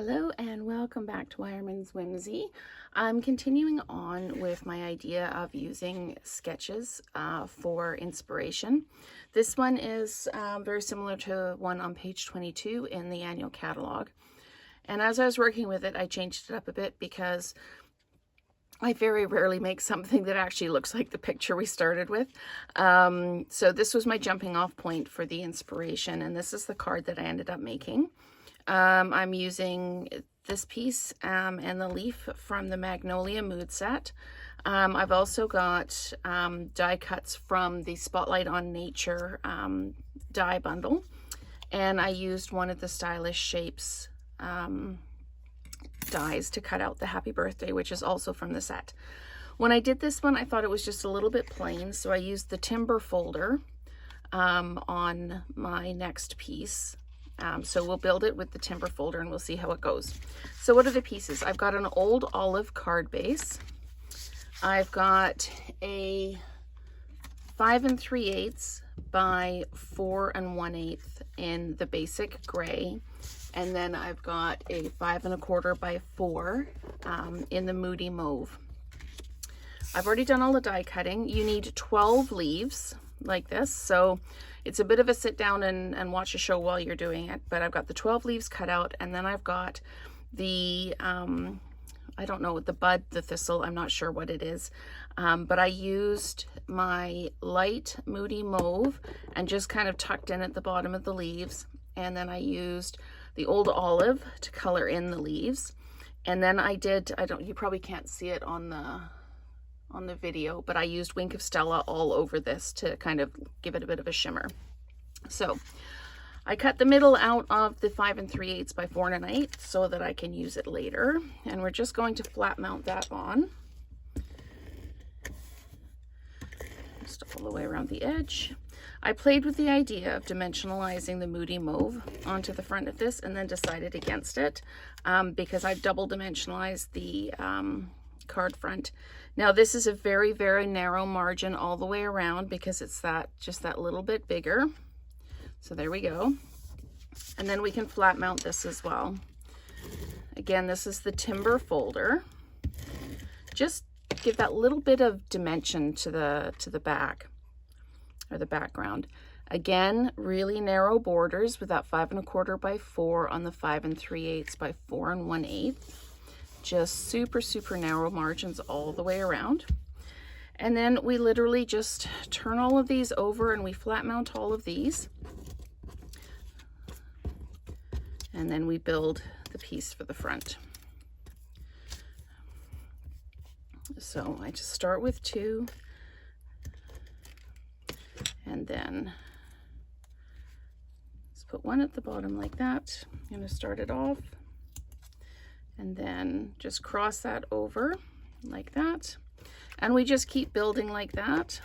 Hello and welcome back to Wireman's Whimsy. I'm continuing on with my idea of using sketches for inspiration. This one is very similar to one on page 22 in the annual catalog. And as I was working with it, I changed it up a bit because I very rarely make something that actually looks like the picture we started with. So this was my jumping off point for the inspiration, and this is the card that I ended up making. I'm using this piece and the leaf from the Magnolia mood set. I've also got die cuts from the Spotlight on Nature die bundle, and I used one of the Stylish Shapes dies to cut out the Happy Birthday, which is also from the set. When I did this one, I thought it was just a little bit plain, so I used the timber folder on my next piece. So we'll build it with the timber folder and we'll see how it goes. So what are the pieces? I've got an old olive card base. I've got a 5 3/8 by 4 1/8 in the basic gray. And then I've got a 5 1/4 by 4 in the Moody Mauve. I've already done all the die cutting. You need 12 leaves like this. So it's a bit of a sit down and watch a show while you're doing it, but I've got the 12 leaves cut out, and then I've got the, I don't know, the bud, the thistle, I'm not sure what it is, but I used my light Moody Mauve and just kind of tucked in at the bottom of the leaves, and then I used the old olive to color in the leaves, and then I did, you probably can't see it on the video, but I used Wink of Stella all over this to kind of give it a bit of a shimmer. So I cut the middle out of the 5 3/8 by 4 1/8 so that I can use it later. And we're just going to flat mount that on. Just all the way around the edge. I played with the idea of dimensionalizing the Moody Mauve onto the front of this and then decided against it because I've double dimensionalized the card front. Now this is a very, very narrow margin all the way around because it's just that little bit bigger. So there we go. And then we can flat mount this as well. Again, this is the timber folder. Just give that little bit of dimension to the back or the background. Again, really narrow borders with that 5 1/4 by 4 on the 5 3/8 by 4 1/8. Just super, super narrow margins all the way around. And then we literally just turn all of these over and we flat mount all of these. And then we build the piece for the front. So I just start with 2. And then let's put 1 at the bottom like that. I'm going to start it off. And then just cross that over like that. And we just keep building like that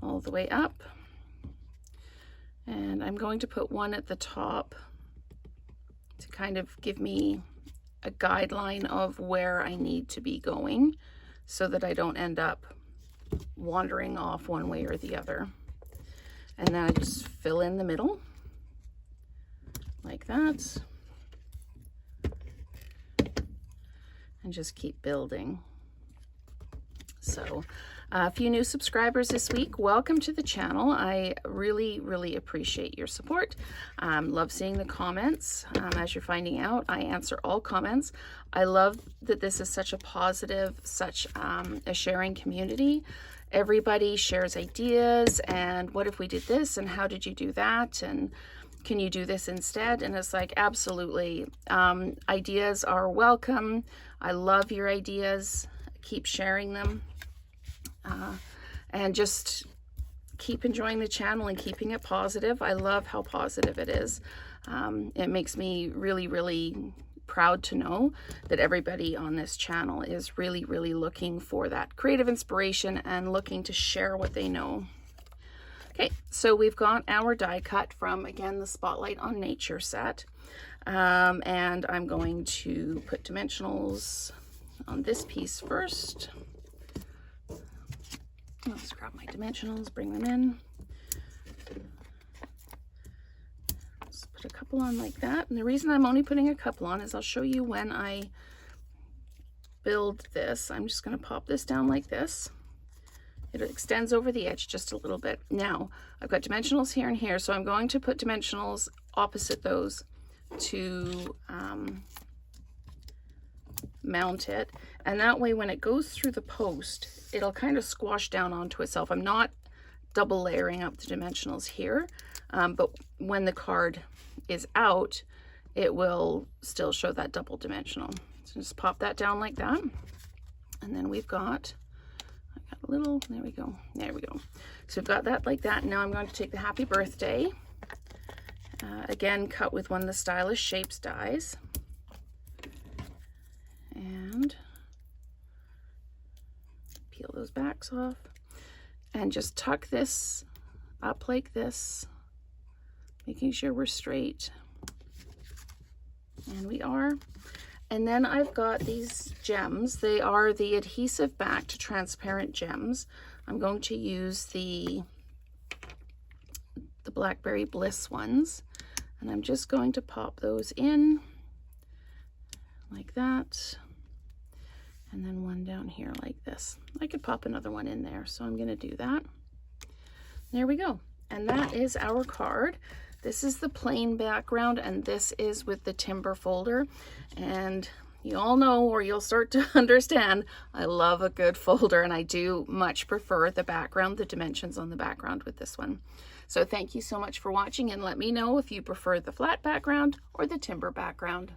all the way up. And I'm going to put 1 at the top to kind of give me a guideline of where I need to be going so that I don't end up wandering off one way or the other. And then I just fill in the middle like that. And just keep building. So a few new subscribers this week. Welcome to the channel. I really, really appreciate your support. Love seeing the comments. As you're finding out, I answer all comments. I love that this is such a positive, such a sharing community. Everybody shares ideas and what if we did this and how did you do that and can you do this instead? And it's like, absolutely. Ideas are welcome. I love your ideas. Keep sharing them. And just keep enjoying the channel and keeping it positive. I love how positive it is. It makes me really, really proud to know that everybody on this channel is really, really looking for that creative inspiration and looking to share what they know. Okay, so we've got our die cut from, again, the Spotlight on Nature set. And I'm going to put dimensionals on this piece first. Let's grab my dimensionals, bring them in. Let's put Put a couple on like that. And the reason I'm only putting a couple on is I'll show you when I build this. I'm just going to pop this down like this. It extends over the edge just a little bit. Now, I've got dimensionals here and here, so I'm going to put dimensionals opposite those to mount it. And that way, when it goes through the post, it'll kind of squash down onto itself. I'm not double layering up the dimensionals here, but when the card is out, it will still show that double dimensional. So just pop that down like that. And then we've got, a little, there we go. So we've got that like that. Now I'm going to take the happy birthday, again, cut with one of the stylish shapes dies, and peel those backs off, and just tuck this up like this, making sure we're straight, and we are. And then I've got these gems. They are the adhesive back to transparent gems. I'm going to use the Blackberry Bliss ones, and I'm just going to pop those in like that, and then one down here like this. I could pop another one in there, so I'm going to do that. There we go. And that is our card. This is the plain background, and this is with the timber folder. And you all know, or you'll start to understand, I love a good folder, and I do much prefer the background, the dimensions on the background with this one. So thank you so much for watching, and let me know if you prefer the flat background or the timber background.